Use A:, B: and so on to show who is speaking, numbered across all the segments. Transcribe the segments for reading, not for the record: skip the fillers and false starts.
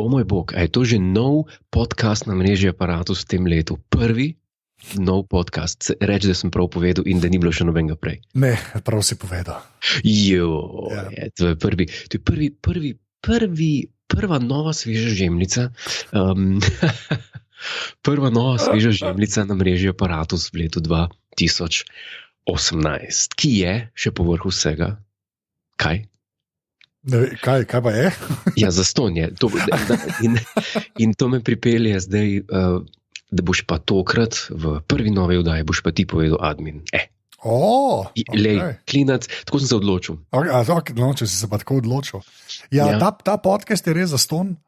A: O moj bog, a je to že nov podcast na mreži Aparatus v tem letu? Prvi nov podcast. Reči, da sem prav povedal in da ni bilo še nobenega prej.
B: Ne, prav si povedal.
A: To je prva nova sveža žemljica. Prva nova sveža žemljica na mreži Aparatus v letu 2018, ki je še povrh vsega. Kaj?
B: Kaj pa je?
A: Ja, zastonj je. In to me pripelje zdaj, da boš pa tokrat v prvi novi oddaji boš pa ti povedal admin. Klinac, tako sem se odločil.
B: Če si se pa tako odločil. Ta podcast je res zastonj.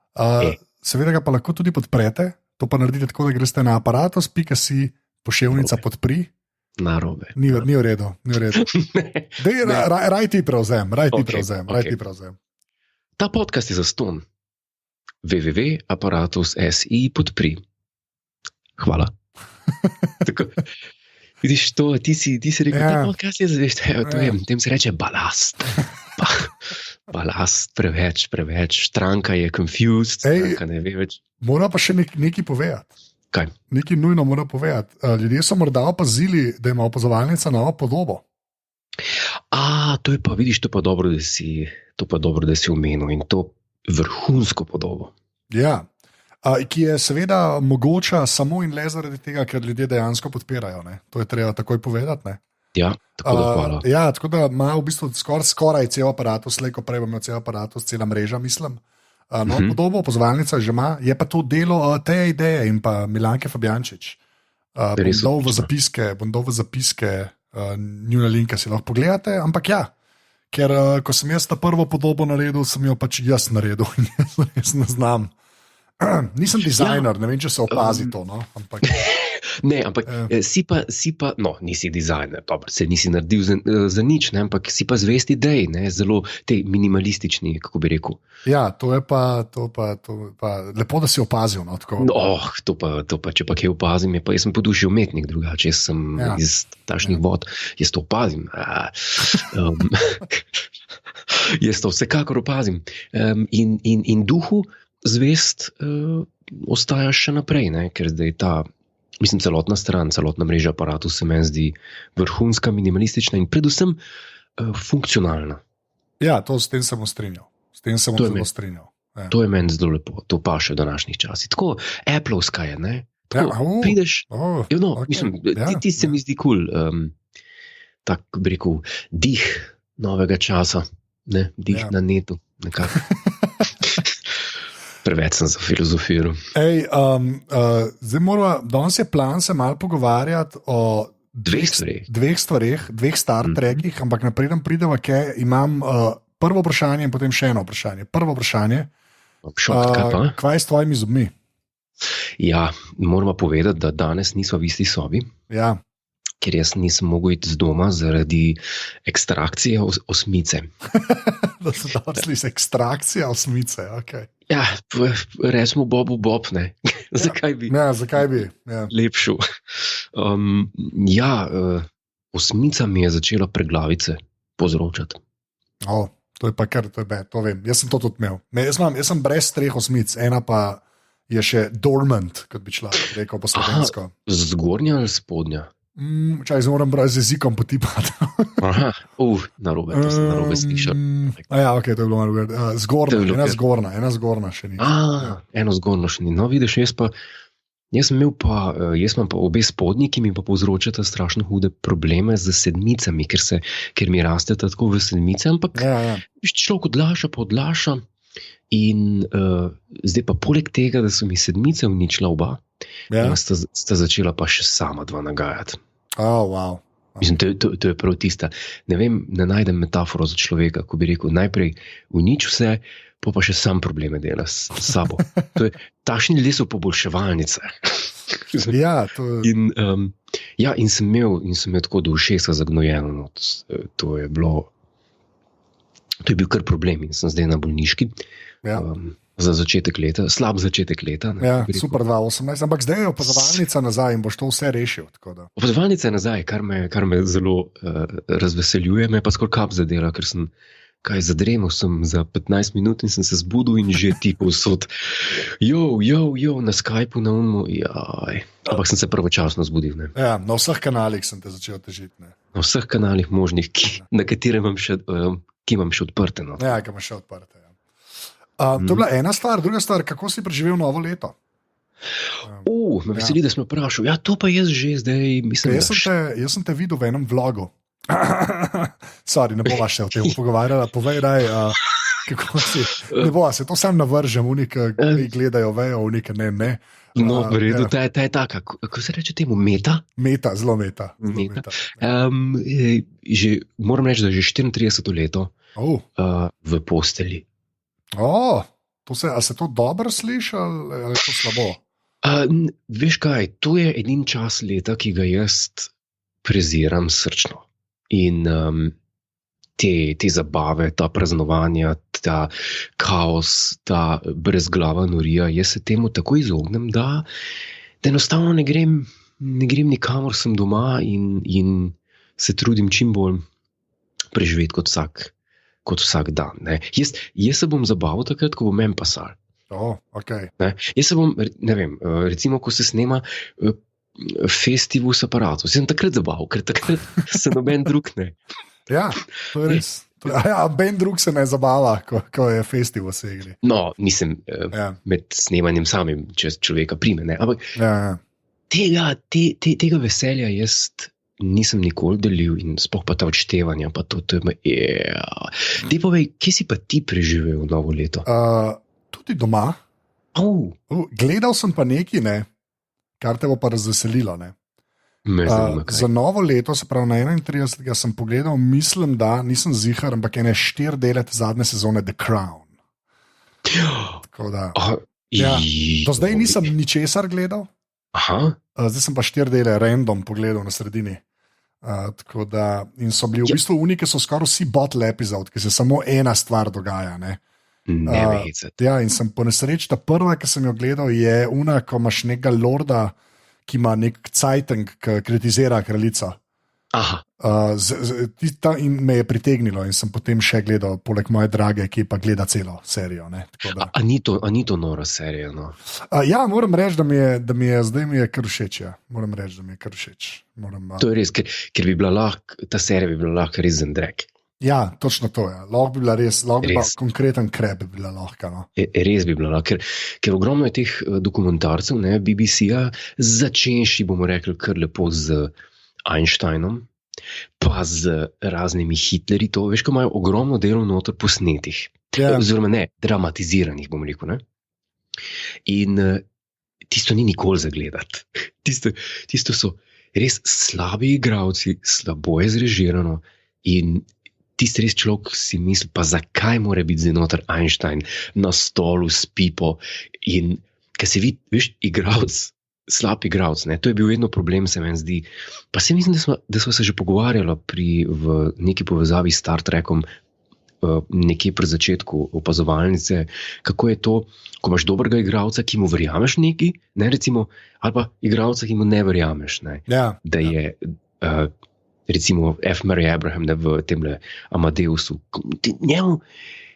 B: Seveda ga pa lahko tudi podprete. To pa naredite tako, da greste na aparatus.si poševnica podpri.
A: Narobe.
B: Ni v redu. Raj ti prevzem.
A: Ta podcast je zastonj. www.aparatus.si podpri. Hvala. Tako, vidiš to, ti si rekel, ta podcast je zavest, tem se reče balast. Balast, preveč, stranka je confused, stranka ne ve več.
B: Mora pa še nekaj povedati.
A: Kaj?
B: Nekaj nujno mora povedati. Ljudje so morda opazili, da ima opazovalnica novo podobo.
A: To je pa, vidiš, to pa dobro, da si omenil in to vrhunsko podobo.
B: Ja, ki je seveda mogoča samo in le zaradi tega, ker ljudje dejansko podpirajo. Ne? To je treba takoj povedati. Ne?
A: Ja, tako da hvala.
B: Tako da ima v bistvu skoraj cel aparatus, slejko prej imel cel aparatus, cela mreža, mislim. Podobo opazovalnica že ima, je pa to delo te ideje in pa Milanke Fabjančič. Bom dal v zapiske njuna linka, si lahko pogledate, ampak ker ko sem jaz ta prvo podobo naredil, sem jo pač jaz naredil in jaz ne znam. Nisem dizajner, ne vem, če se opazi to, no? Ampak...
A: Ne, ampak si pa, nisi dizajner, dobro, se nisi naredil za nič, ne, ampak si pa zvest idej, ne, zelo te minimalistični, kako bi rekel.
B: Ja, to je pa lepo, da si opazil, no, tako.
A: To pa, če pa kaj opazim, jaz sem po duši umetnik drugače, jaz sem iz tašnih vod, jaz to opazim. Jaz to vsekakor opazim. In duhu zvest ostajaš še naprej, ne, ker zdaj celotna stran, celotna mreža Aparatus se meni zdi vrhunska, minimalistična in predvsem funkcionalna. Ja,
B: s tem sem strinjal. Ja.
A: To je meni zelo lepo, to pa še v današnjih časih. Tako Appleovska je, ne? Tako, prideš, ti se mi zdi cool, tako bi rekel, dih novega časa, ne? Dih na netu, nekako. Preveč sem za filozofijo.
B: Danes je plan se malo pogovarjati o dveh stvareh, dveh Star Trekih, ampak naprej prideva, kaj imam prvo vprašanje in potem še eno vprašanje. Prvo vprašanje, kaj je s tvojimi zobmi?
A: Ja, moramo povedati, da danes nismo v isti sobi.
B: Ja.
A: Ker jaz nisem mogel iti z doma zaradi ekstrakcije osmice.
B: Da so dosli z ekstrakcije osmice, ok.
A: Ja, rečemo Bobu Bob, ne. Zakaj bi?
B: Zakaj bi? Ja.
A: Lepšel. Osmica mi je začela preglavice povzročati.
B: To je pa kar, to vem. Jaz sem to tudi imel. Jaz sem brez 3 osmic, ena pa je še dormant, kot bi človek rekel po slovensko.
A: Zgornja ali spodnja?
B: Zdaj moram z jezikom potipati.
A: Narobe, to sem narobe slišal.
B: Ok, to je bilo narobe. Ena zgornja še ni.
A: Eno zgornjo še ni. No, vidiš, jaz imam pa obe spodnji, ki mi pa povzročata strašno hude probleme z sedmicami, ker mi rasteta tako v sedmice, ampak človek odlaša in zdaj pa poleg tega, da so mi sedmice uničila oba, sta začela pa še sama dva nagajati.
B: Wow.
A: Mislim, to je prav tista. Ne vem, ne najdem metaforo za človeka, ko bi rekel, najprej unič vse, pa še sam probleme dela s sabo. Takšni ljudje so poboljševalnice. In sem imel tako do ušesa zagnojeno. To je bil kar problem in sem zdaj na bolniški. Za začetek leta, slab začetek leta.
B: Super 2018, ampak zdaj je opazovalnica nazaj in boš to vse rešil.
A: Opazovalnica je nazaj, kar me zelo razveseljuje, me pa skoraj kap zadela, ker sem zadremal sem za 15 minut in sem se zbudil in že ti povsod. Na Skypeu, na umu, ampak sem se pravočasno zbudil. Ne.
B: Ja, na vseh kanalih sem te začel težiti. Ne.
A: Na vseh kanalih možnih, na katere imam še, ki imam še odprte. No.
B: Ja, ki imam še odprte. Ja. To je bila ena stvar, druga stvar, kako si preživel novo leto?
A: Me veseli, da smo vprašali. Ja, to pa jaz že zdaj mislim.
B: Jaz sem te videl v enem vlogu. Sorry, ne bova še o tem pogovarjala. Povej, kako si. Ne bova se, to sam navržem, unike, ki gledajo, vejo, unike, ne.
A: No, v redu, ta je taka, kako se reče temu, meta?
B: Meta, zelo meta.
A: Že, moram reči, da je že 34 leto v posteli.
B: A se to dobro sliši ali je to slabo?
A: Veš kaj, to je edin čas leta, ki ga jaz preziram srčno. In te zabave, ta praznovanja, ta kaos, ta brezglava norija, jaz se temu tako izognem, da enostavno ne grem nikamor, sem doma in se trudim čim bolj preživeti kot vsak dan. Ne. Jaz se bom zabaval takrat, ko bo meni pasal.
B: Okay.
A: Jaz se bom, ne vem, recimo, ko se snema Festivus aparatov, sem takrat zabaval, ker takrat se noben drug ne.
B: Ja, to je res. Ben drug se ne zabava, ko je festival se igri.
A: No, mislim, med snemanjem samim, če človeka prime. Ne. Ampak tega veselja jaz nisem nikoli delil in sploh pa ta odštevanja. Pa to je. Ti povej, kje si pa ti preživel novo leto?
B: Tudi doma. Gledal sem pa nekaj, ne. Kar te bo pa razveselilo. Za novo leto, se pravi na 31. sem pogledal, mislim, da nisem zihar, ampak 4 dele zadnje sezone The Crown. Tako da. Do zdaj nisem ničesar gledal. Zdaj sem pa 4 dele random pogledal na sredini. Tako da, in so bili v bistvu unike, so skoraj vsi bottle epizode, ki se samo ena stvar dogaja. Ne? In sem po nesreči, ta prva, ki sem jo gledal, je una, ko imaš nekega lorda, ki ima nek cajteng, ki kritizira kraljico. In me je pritegnilo in sem potem še gledal, poleg moje drage, ki pa gleda celo serijo.
A: A ni to nora serija? No?
B: Moram reči, da mi je zdaj kar všeč. Ja. Moram reči, da mi je kar všeč.
A: To je res, ker bi bila ta serija bi bila lahko res zendrek.
B: Ja, točno to je. Lahko bi bila res. Konkreten krep bi bila lahko. No.
A: Res bi bila lahko, ker ogromno je teh dokumentarcev, ne, BBC-ja, začenši, bomo rekli, kar lepo z Einsteinom, pa z raznimi Hitlerji, to veš, ko imajo ogromno delov noter posnetih. Oziroma ne, dramatiziranih, bom rekel. Ne. In tisto ni nikoli zagledati. Tisto so res slabi igralci, slabo je zrežirano in tisti res človek si misli, pa zakaj mora biti zdaj noter Einstein na stolu s pipo in kaj se vidi, veš, igralc, slab igralc, ne, to je bil vedno problem, se meni zdi. Pa se mislim, da smo se že pogovarjali v neki povezavi s Star Trekom, nekje pri začetku opazovalnice, kako je to, ko imaš dobrega igralca, ki mu verjameš neki, ne, recimo, ali pa igralca, ki mu ne verjameš, ne, da je recimo F. Murray Abraham, ne, v temle Amadeusu,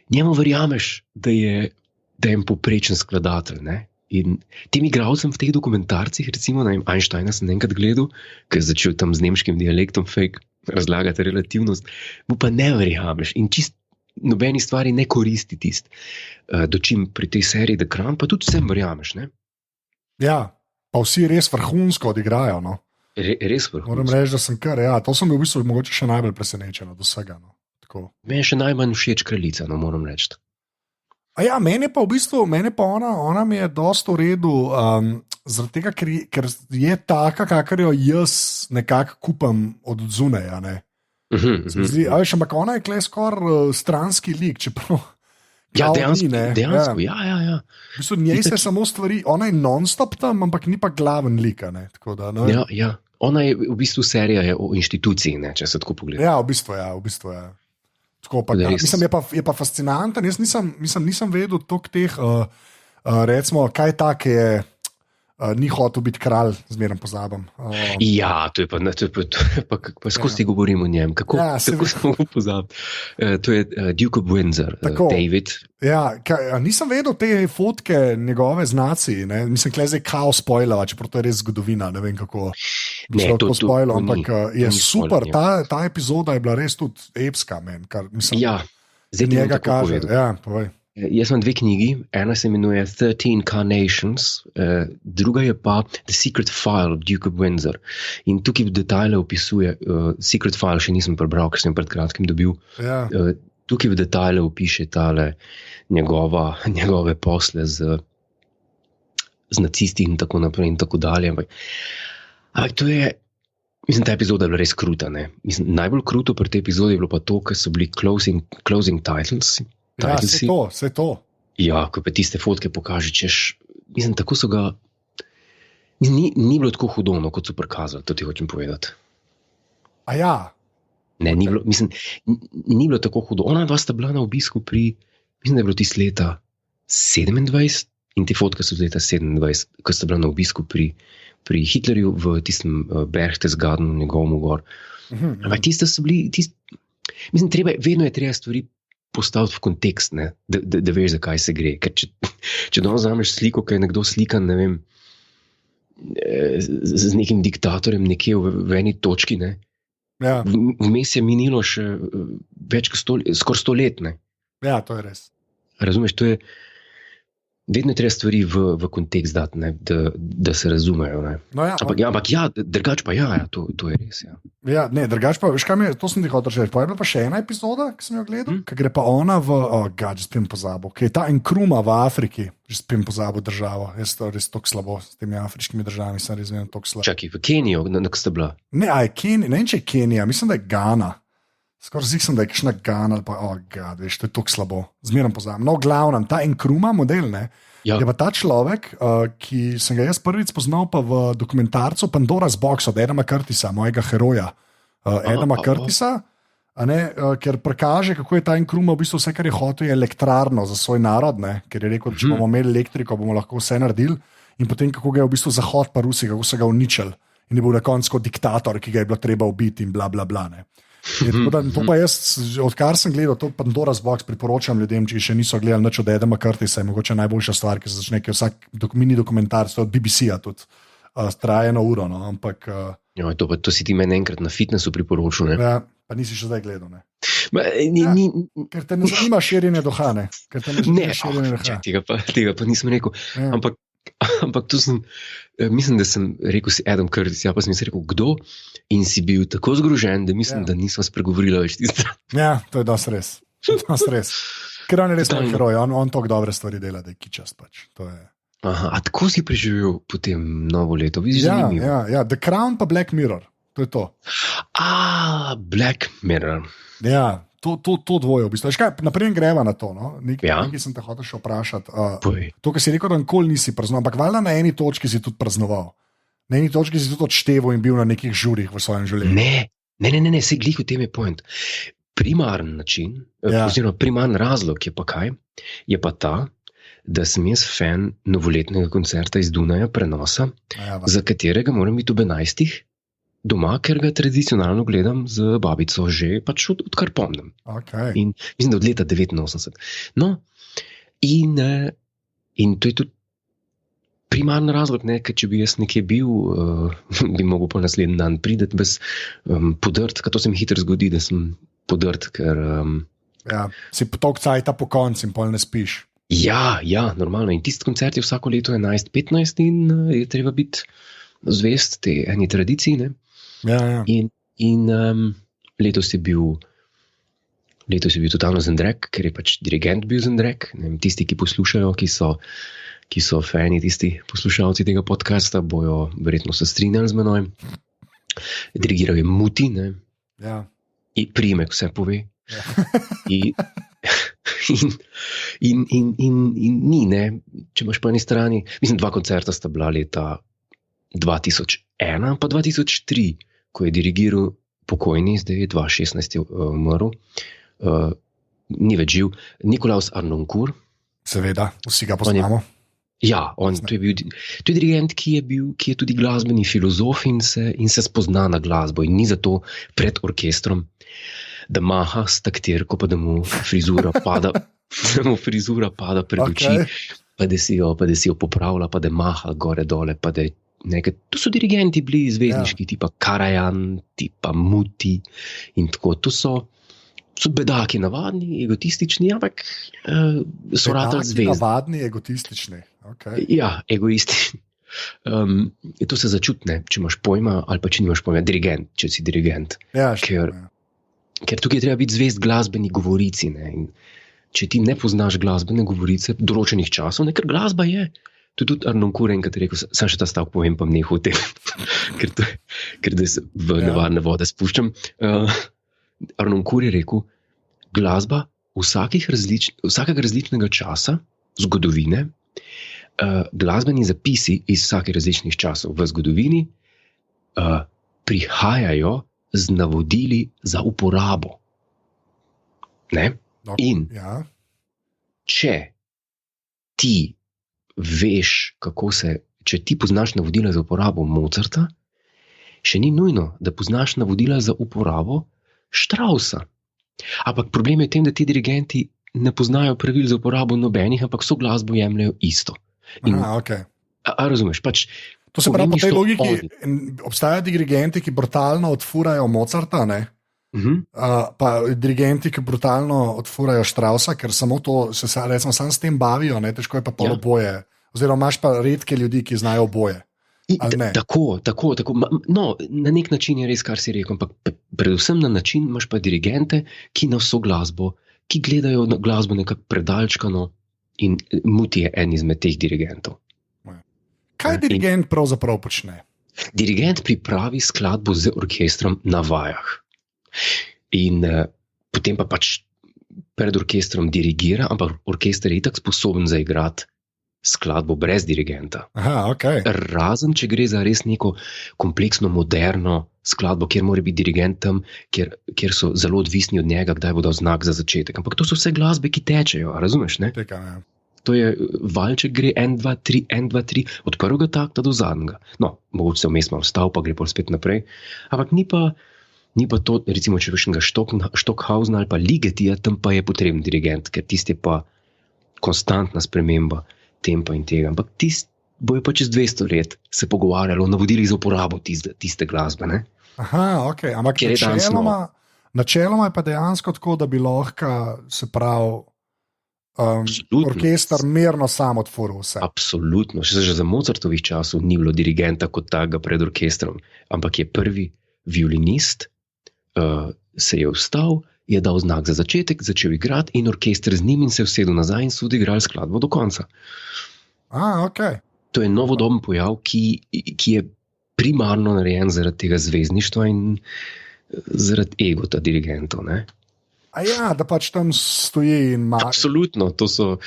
A: njemu verjameš, da je poprečen skladatelj, ne. In tem igralcem v teh dokumentarcih, recimo na Einsteina sem enkrat gledal, ki je začel tam z nemškim dialektom fake razlagati relativnost, mu pa ne verjameš in čist nobeni stvari ne koristi tist, dočim pri tej seriji The Crown, pa tudi vsem verjameš, ne.
B: Ja, pa vsi res vrhunsko odigrajo, no.
A: Res vrhunsko.
B: Moram reči, da sem kar, to sem bil v bistvu mogoče še najbolj presenečen od vsega, no. Tako.
A: Meni je še najmanj všeč kraljica, no, moram reči.
B: Meni pa v bistvu, ona mi je dosto v redu, zaradi tega, ker je taka, kakor jo jaz nekako kupam od zuneja, ne. Ampak ona je kle skoraj stranski lik, čeprav
A: dejansko, ja.
B: V bistvu njej se samo stvari, ona je non-stop tam, ampak ni pa glaven lika, ne. Tako da, ne.
A: Ja. Ona je v bistvu serija je o inštituciji, ne, če se tako pogleda.
B: Ja, v bistvu je. Tako pa, mislim, je pa fascinanten. Jaz nisem vedel toliko teh, recimo, kaj tak je ni hotel biti kralj, zmeraj pozabim.
A: Ja, to je pa skozi govorim o njem. Kako se lahko pozabim? To je Duke of Windsor, David.
B: Ja, nisem vedel te fotke njegove znaci, mislim, da je zdaj kao spoiler, čeprav to je res zgodovina, ne vem kako bi se lahko spoiler, ampak je super, ta epizoda je bila res tudi epska, mislim,
A: ja, zdaj
B: njega kaže. Ja, povej.
A: Jaz imam 2 knjigi, ena se imenuje 13 Carnations, druga je pa The Secret File of Duke of Windsor. In tukaj v detajle opisuje, Secret File še nisem prebral, ker sem pred kratkim dobil.
B: Ja.
A: Tukaj v detajle opiše tale njegove posle z nacisti in tako naprej in tako dalje. Ampak to je, mislim, ta epizoda je bila res kruta. Mislim, najbolj kruto pri tej epizodi je bilo pa to, ker so bili closing titles.
B: Ja, vse to.
A: Ja, ko pa tiste fotke pokaže, mislim, tako so ga, ni bilo tako hudo, kot so prikazali, to ti hočem povedati.
B: A ja?
A: Ne, ni bilo tako hudo. Ona dva sta bila na obisku mislim, da je bilo tist leta 27 in te fotke so z leta 27, ko sta bila na obisku pri Hitlerju v tistem Berchtesgadenu, njegovem gor. Ampak tiste so bili, mislim, vedno je treba stvari postaviti v kontekst, da veš, zakaj se gre. Ker če danes vzameš sliko, ki je nekdo slikan, ne vem, z nekim diktatorjem nekje v eni točki,
B: ja.
A: Vmes je minilo še več kot skoraj 100 let.
B: Ja, to je res.
A: Razumeš, to je vedno treba stvari v kontekst dati, da se razumejo.
B: No ja,
A: ampak drugače pa to je res. Ja.
B: Ja, ne, drugače pa, veš kaj to sem ti hotel reči. Pa je bila pa še ena epizoda, ki sem jo gledal, ki gre pa ona že spim pozabil, ki je ta Nkrumah v Afriki, že spim pozabil državo. Jaz to res toliko slabo s temi afriškimi državami, sem res vedno toliko slabo.
A: Čakaj, v Kenijo, na sta bila?
B: Ne, ne vem, če je Kenija, mislim, da je Gana. Skoraj zdi se, da je kakšna Gana, ali pa, veš, to je toliko slabo. Zmeraj pozabim. No, glavnem, ta Nkrumah model,
A: Ja.
B: Je pa ta človek, ki sem ga jaz prvič spoznal pa v dokumentarcu Pandora's Box od Adama Curtisa, mojega heroja. Adama Curtisa, ker prikaže, kako je ta Nkrumah v bistvu vse, kar je hotel, je elektrarno za svoj narod, ker je rekel, če bomo imeli elektriko, bomo lahko vse naredili. In potem, kako ga je v bistvu Zahod pa Rusi, kako so ga uničili. In je bil na koncu diktator, ki ga je bilo treba ubiti in bla, bla, bla. To pa jaz, odkar sem gledal to Pandora's Box, priporočam ljudem, če še niso gledali nič od Adama Curtisa, je mogoče najboljša stvar, ki se začne, ker vsak mini dokumentar, to od BBC-a tudi, traja 1 uro, ampak...
A: Ja, to si ti meni enkrat na fitnessu priporočil,
B: Ja, pa nisi še zdaj gledal, Ker te ne zanima širjenje duha,
A: Tega pa nisem rekel,
B: ja.
A: Ampak to sem, mislim, da sem rekel si Adam Curtis, ja, pa sem si rekel, kdo? In si bil tako zgrožen, da mislim, da nismo spregovorili več tisto.
B: Ja, to je dosti res. Ker on je res moj heroj, on toliko dobre stvari dela, da je kičast pač. To je...
A: Aha, a tako si preživel potem novo leto?
B: Ja, The Crown pa Black Mirror, to je to.
A: Black Mirror.
B: Ja, to dvoje v bistvu. Naprej greva na to, nekaj sem te hotel še vprašati. To, kar si rekel, da nikoli nisi praznoval, ampak valjda na eni točki si tudi praznoval. Na eni točki si tudi odšteval in bil na nekih žurih v svojem življenju.
A: Ne, se glih v tem je point. Primaren način, oziroma primaren razlog je pa kaj? Je pa ta, da sem jaz fan novoletnega koncerta iz Dunaja, prenosa, za katerega moram biti ob 11. doma, ker ga tradicionalno gledam z babico že pač odkar pomnim.
B: Okay.
A: In mislim, da od leta 89. No, in to je tudi primarni razlog, ker če bi jaz nekje bil, bi mogel pa naslednji dan prideti bez podrt, ker to se mi hitro zgodi, da sem podrt, ker...
B: si toliko cajta po koncu in pol ne spiš.
A: Ja, normalno. In tisti koncert je vsako leto 11-15 in je treba biti zvest te eni tradiciji, ne?
B: Ja.
A: In letos je bil totalno zendrek, ker je pač dirigent bil zendrek. Tisti, ki poslušajo, ki so fani, tisti poslušalci tega podcasta, bojo verjetno se strinjali z menoj. Dirigiral je Muti, ne?
B: Ja.
A: In priimek vse pove.
B: Ja.
A: In ni, ne? Če imaš po eni strani, mislim, 2 koncerta sta bila leta 2001 pa 2003, ko je dirigiral pokojni, zdaj je 2016 umrl, ni več živ, Nikolaus Arnoncourt.
B: Seveda, vsi ga poznamo.
A: Ja, to je dirigent, ki je tudi glasbeni filozof in se spozna na glasbo in ni zato pred orkestrom, da maha s taktirko, pa da mu frizura pada, pred oči, pa da si jo popravlja, pa da maha gore dole, pa da to so dirigenti bili zvezdniški, tipa Karajan, tipa Muti in tako. To so bedaki, navadni, egotistični, ampak so ratali zvezdni.
B: Navadni, egotistični. Okay.
A: Ja, egoistični. To se začutne, če imaš pojma ali pa če nimaš pojma. Dirigent, če si dirigent.
B: Ja,
A: ker tukaj treba biti zvest glasbeni govorici. Ne? In če ti ne poznaš glasbene govorice določenih časov, ker glasba je. Tudi Arnon Kur enkrat je rekel, sam še ta stavek povem, pa ne hotel, ker da se v nevarne vode spuščam. Arnon Kur je rekel, glasba vsakega različnega časa, zgodovine, glasbeni zapisi iz vsakih različnih časov v zgodovini prihajajo z navodili za uporabo. Ne? In če ti veš, če ti poznaš navodila za uporabo Mozarta, še ni nujno, da poznaš navodila za uporabo Straussa. Ampak problem je v tem, da ti dirigenti ne poznajo pravil za uporabo nobenih, ampak so glasbo jemljajo isto. Razumeš?
B: To se pravi, po tej logiki obstajajo dirigenti, ki brutalno odfurajo Mozarta, ne? Pa dirigenti, ki brutalno odfurajo Straussa, ker samo to se recimo sam s tem bavijo, ne? Težko je pa pol oboje. Oziroma imaš pa redke ljudi, ki znajo oboje.
A: Tako. No, na nek način je res, kar si rekel, ampak predvsem na način imaš pa dirigente, ki na vso glasbo, ki gledajo na glasbo nekako predalčkano in Muti je en izmed teh dirigentov.
B: Kaj dirigent pravzaprav počne?
A: Dirigent pripravi skladbo z orkestrom na vajah. In potem pa pred orkestrom dirigira, ampak orkester je itak sposoben zaigrati skladbo brez dirigenta. Razen, če gre za res neko kompleksno, moderno skladbo, kjer mora biti dirigent tam, kjer so zelo odvisni od njega, kdaj bo dal znak za začetek. Ampak to so vse glasbe, ki tečejo, razumeš? Ne? To je valček, gre 1, 2, 3, 1, 2, 3, od prvega takta do zadnjega. No, mogoče se vmes malo vstal, pa gre pol spet naprej. Ampak ni pa to, recimo, če veš nekega Stockhausena ali pa Ligetija, tam pa je potreben dirigent, ker tisti je pa konstantna sprememba tempa in tega. Ampak bojo pa čez 200 let se pogovarjalo o navodilih za uporabo tiste glasbe. Ne?
B: Ampak načeloma je pa dejansko tako, da bi lahko, se pravi, orkester mirno sam odfuril vse.
A: Absolutno. Že za Mozartovih časov ni bilo dirigenta kot takega pred orkestrom, ampak je prvi violinist se je vstal, je dal znak za začetek, začel igrati in orkester z njim in se usedel nazaj in so odigrali skladbo do konca. To je novodoben pojav, ki je primarno narejen zaradi tega zvezdništva in zaradi egota dirigentov. Ne?
B: Da pač tam stoji in ima.
A: Absolutno, to so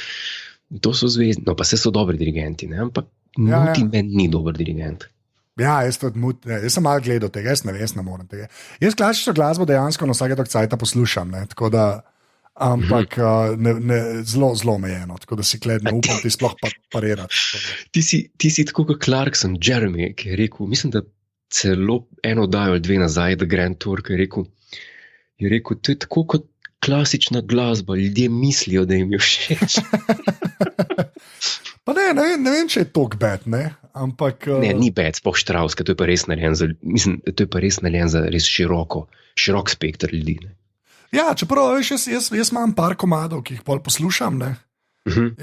A: zvezdni, no pa se so dobri dirigenti, ne? Ampak Muti meni ni dober dirigent.
B: Jaz sem malo gledal tega, jaz ne morem tega. Jaz klasično glasbo dejansko na vsake cajta poslušam, ne, tako da, ampak zelo omejeno, tako da si ne upam ti sploh parirati.
A: Ti si tako kot Clarkson, Jeremy, ki je rekel, mislim, da celo eno oddajo ali 2 nazaj, The Grand Tour, ki je rekel, to je tako kot klasična glasba, ljudje mislijo, da jim je všeč.
B: Pa ne vem, če je tok bad, ne? Ampak,
A: ne, ni bad, spoh Strauss, to je pa res narejen za res širok spekter ljudi. Ne?
B: Ja, čeprav, veš, jaz imam par komadov, ki jih pol poslušam, ne?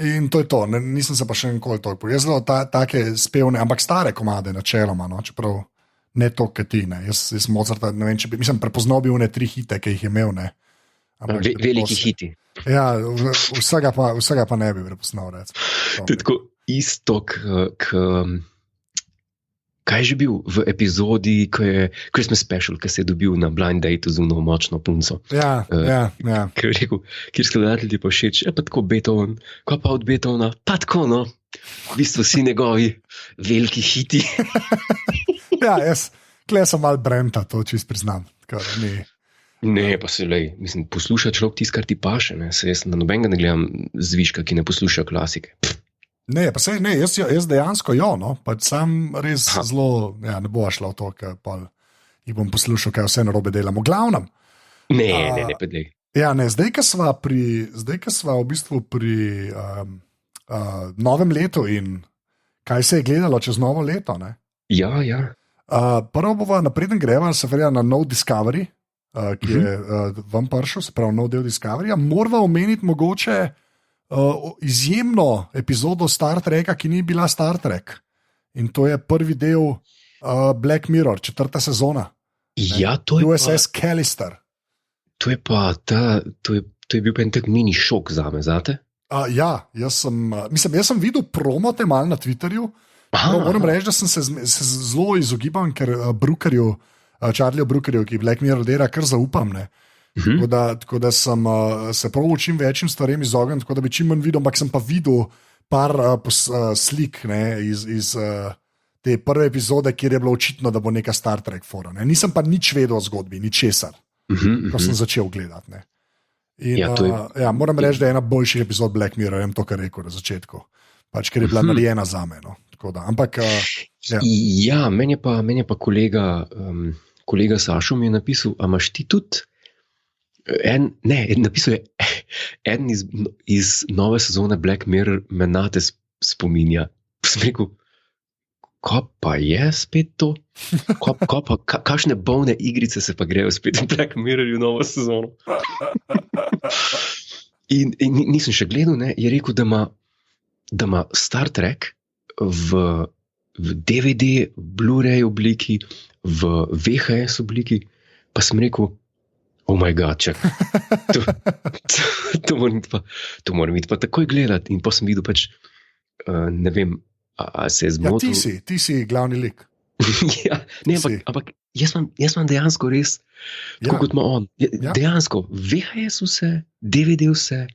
B: In to je to, nisem se pa še nikoli toliko. Jaz zelo take spevne, ampak stare komade načeloma, no? Čeprav ne to, kaj ti, ne? Jaz Mozarta, ne vem, če bi, mislim, prepoznal bi 3 hite, ki jih je imel, ne?
A: Veliki hiti.
B: Ja, vsega pa ne bi prepoznal.
A: To je tako isto, kaj je že bil v epizodi, ko je Christmas Special, ki se je dobil na blind date z uno močno punco.
B: Ja.
A: Ker je rekel, kjer skladatelj ti pa všeč, pa tako Beethoven, ko pa od Beethovena, pa tako, no, v bistvu si njegovi veliki hiti.
B: Ja, tukaj sem mal Brenta, to čist priznam.
A: Ne, pa se lej, mislim, posluša človek tisto, kar ti paše, ne, se jaz na nobenega ne gledam zviška, ki ne posluša klasike.
B: Ne, pa sej, ne, jaz dejansko no, pač sam res zelo, ne bo šlo v to, ker jih bom poslušal, kaj vse narobe delamo. Glavnem.
A: Ne, pedej.
B: Ja, ne, zdaj, ko sva v bistvu pri novem letu in kaj se je gledalo čez novo leto, ne?
A: Ja.
B: Prvo bova napreden greva, se verja na nov Discovery, ki je vam prišel, se pravi nov del Discoveryja. Morava omeniti mogoče izjemno epizodo Star Treka, ki ni bila Star Trek. In to je prvi del Black Mirror, 4. sezona.
A: Ja, to je
B: USS Callister.
A: To je bil pa en tak mini šok zame, zate?
B: Ja, jaz sem videl promote malo na Twitterju. Moram reči, da sem se zelo izogibal, ker Charlieju Brookerju, ki Black Mirror dela, kar zaupam. Tako da sem se prav čim večjim stvarem izognil, tako da bi čim manj videl, ampak sem pa videl par slik iz te prve epizode, kjer je bilo očitno, da bo neka Star Trek fora. Nisem pa nič vedel o zgodbi, ničesar, ko sem začel gledati. Moram reči, da je ena boljših epizod Black Mirror, to, kar rekel na začetku, pač, ker je bila narejena za me. Ampak,
A: meni je pa kolega Sašo mi je napisal, a imaš ti tudi napisal je eden iz nove sezone Black Mirror me na te spominja. Sem rekel, kaj pa je spet to? Kakšne bolne igrice se pa grejo spet v Black Mirrorju novo sezono? In nisem še gledal, je rekel, da ima Star Trek v DVD, Blu-ray obliki, v VHS obliki, pa sem rekel, oh my god, čak, to moram iti pa takoj gledati. In pa sem videl pač, ne vem, a se je zmotil.
B: Ti si glavni lik.
A: Ampak jaz imam dejansko res, tako kot ima on. Dejansko, VHS vse, DVD vse.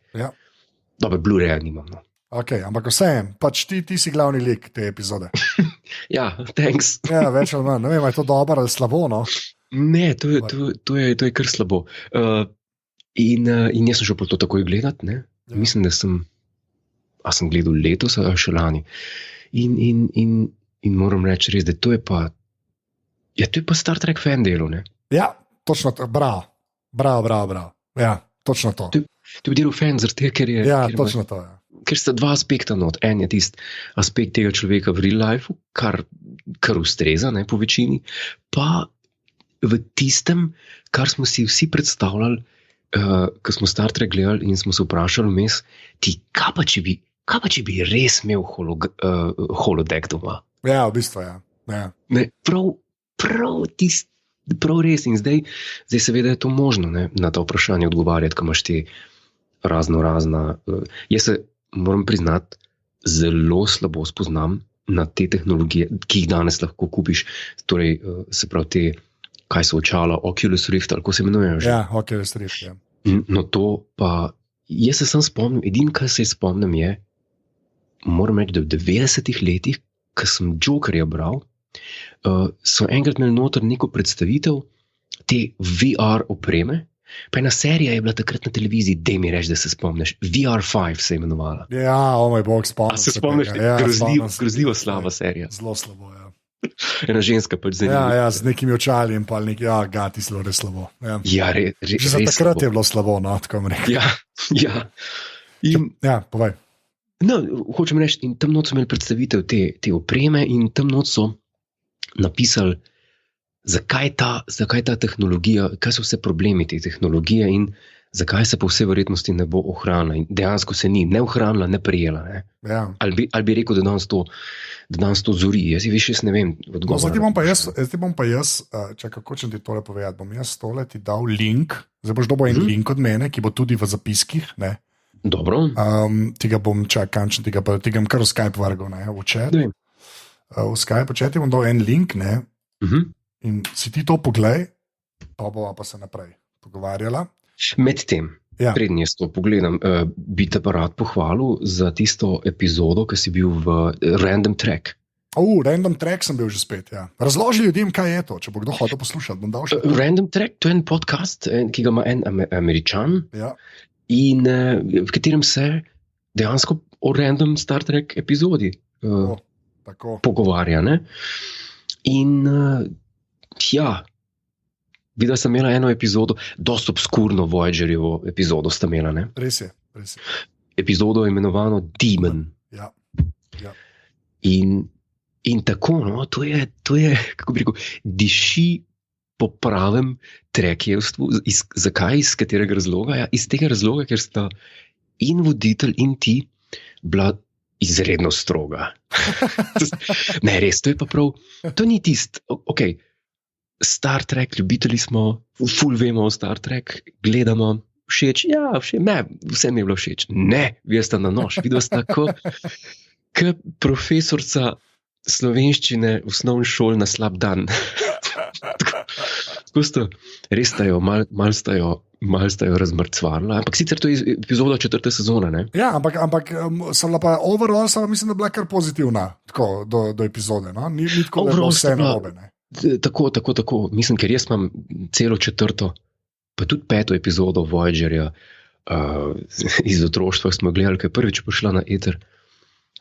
A: Dobre, Blu-ray nimam, no.
B: Okay, ampak vseeno, pač ti si glavni lik te epizode.
A: Ja, thanks.
B: Več ali manj, ne vem, je to dobro ali slabo, no?
A: Ne, to je kar slabo. In jaz sem šel po to takoj gledat, ne? Mislim, da sem gledal letos, ali še lani. In moram reči res, da to je pa Star Trek fan delo, ne?
B: Ja, točno to, bravo. Ja, točno to.
A: To je delo fan, zaradi ker je...
B: Ja, točno to, ja.
A: Ker sta dva aspekta not. En je tisti aspekt tega človeka v real life, kar ustreza, ne, po večini, pa v tistem, kar smo si vsi predstavljali, ko smo Star Trek gledali in smo se vprašali vmes, kaj pa če bi res imel holodeck doma?
B: Ja, v bistvu, ja.
A: Ne, prav res. In zdaj seveda je to možno, ne, na to vprašanje odgovarjati, ko imaš ti razna. Jaz se moram priznati, zelo slabo spoznam na te tehnologije, ki jih danes lahko kupiš. Torej, se pravi te, kaj so očala, Oculus Rift, ali kako se imenujejo že?
B: Ja, Oculus Rift, ja.
A: No to pa, jaz se sam spomnim, edino, kar se spomnim je, moram reči, da v 90-ih letih, ko sem Jokerja bral, so enkrat imeli noter neko predstavitev te VR opreme. Pa ena serija je bila takrat na televiziji, daj mi reči, da se spomniš. VR5 se je imenovala.
B: Ja, moj bog, spomnim se.
A: A se spomniš, grozljivo slaba serija.
B: Zelo slabo, ja.
A: Ena ženska pač zanimiva.
B: Ja, z nekimi očali in pa neki, gati zelo res slabo.
A: Ja, res
B: že za takrat je bilo slabo, no, tako mi rekel.
A: Ja.
B: Ja, povej.
A: No, hočem reči, in tam noč so imeli predstavitev te opreme in tam noč so napisali, zakaj ta tehnologija, kaj so vse problemi te tehnologije in zakaj se po vsej verjetnosti ne bo ohranila. In dejansko se ni ne ohranila, ne prijela. Ne?
B: Ja.
A: Ali bi rekel, da danes to zori. Jaz ne vem odgovor.
B: Zdaj bom pa jaz, kako ćem ti tole povedati, bom jaz tole ti dal link, zdaj boš dobil en link od mene, ki bo tudi v zapiskih, ne?
A: Dobro.
B: Tega bom tega bom kar v Skype vargal, ne, v chat. V Skype chat bom dal en link, ne, in si ti to poglej, pa bova pa se naprej pogovarjala.
A: Medtem, predn jaz to pogledam, bi te pa rad pohvalil za tisto epizodo, ki si bil v Random Track.
B: Random Track sem bil že spet, ja. Razloži ljudem, kaj je to, če bo kdo hotel poslušati, bom dal še.
A: Random Track, to je en podcast, ki ga ima en Američan,
B: ja.
A: In v katerem se dejansko o random Star Trek epizodi pogovarja. Ne? In videla sem imela eno epizodo, dosti obskurno Voyagerjevo epizodo sta imela. Ne?
B: Res je.
A: Epizodo imenovano Demon.
B: Ja.
A: In tako, no, to je, kako bi rekel, diši po pravem trekjevstvu. Zakaj? Iz katerega razloga? Ja, iz tega razloga, ker sta in voditelj in ti bila izredno stroga. Ne, res, to je pa prav, to ni tist, ok, Star Trek, ljubitelji smo, ful vemo o Star Trek, gledamo, všeč, ne, vsem je bilo všeč. Ne, vi ste na nož, videl ste tako, kot profesorca slovenščine v osnovni šoli na slab dan. Res stajo, mal stajo razmrcvarla, ampak sicer to je epizoda 4. sezone. Ne?
B: Ja, ampak sem bila pa overall, mislim, da bila kar pozitivna tako, do epizode. No? Ni tako, da je bilo vse narobe.
A: Tako. Mislim, ker jaz imam celo 4., pa tudi 5. epizodo Voyagerja iz otroštva smo gledali, ko je prvič prišla na eter.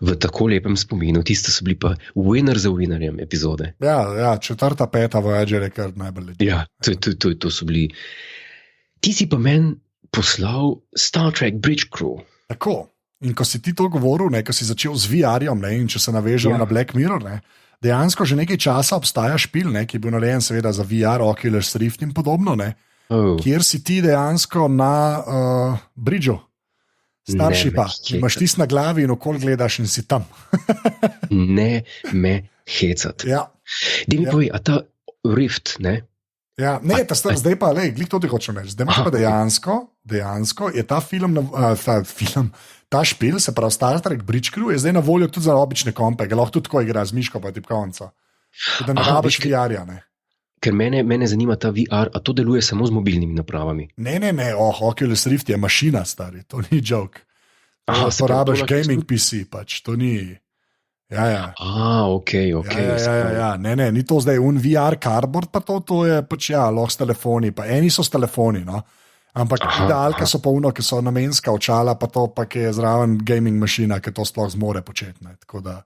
A: V tako lepem spominu, tiste so bili pa winner za winnerjem epizode.
B: Ja, 4., 5. Voyager je kar najbolj lepo.
A: Ja, to so bili. Ti si pa meni poslal Star Trek Bridge Crew.
B: Tako, in ko si ti to govoril, ko si začel z VR-jem, in če se navežemo na Black Mirror, dejansko že nekaj časa obstaja špil, ki je bil narejen seveda za VR, Oculus Rift in podobno, kjer si ti dejansko na bridžu. Starši pa, imaš tist na glavi in okoli gledaš in si tam.
A: Ne me hecat.
B: Ja.
A: Dej mi povej, a ta Rift, ne?
B: Ja, ne, zdaj pa, glih to ti hočem reči. Zdaj imaš pa dejansko je ta ta špil, se pravi Star Trek Bridge Crew, je zdaj na voljo tudi za obične kompe, ga lahko tudi tako igra z miško pa tipkovnico. Da ne rabiš VR-ja, ne.
A: Ker mene zanima ta VR, a to deluje samo z mobilnimi napravami?
B: Ne, Oculus Rift je mašina, stari, to ni joke. To rabiš gaming PC, pač, to ni... Ja.
A: Ok.
B: Ja. Ne, ni to zdaj VR cardboard, pa to je pač, lahko s telefoni, pa eni so s telefoni, no. Ampak idealke so pa ki so namenska očala, pa to pa, ki je zraven gaming mašina, ki to sploh zmore početi, ne, tako da...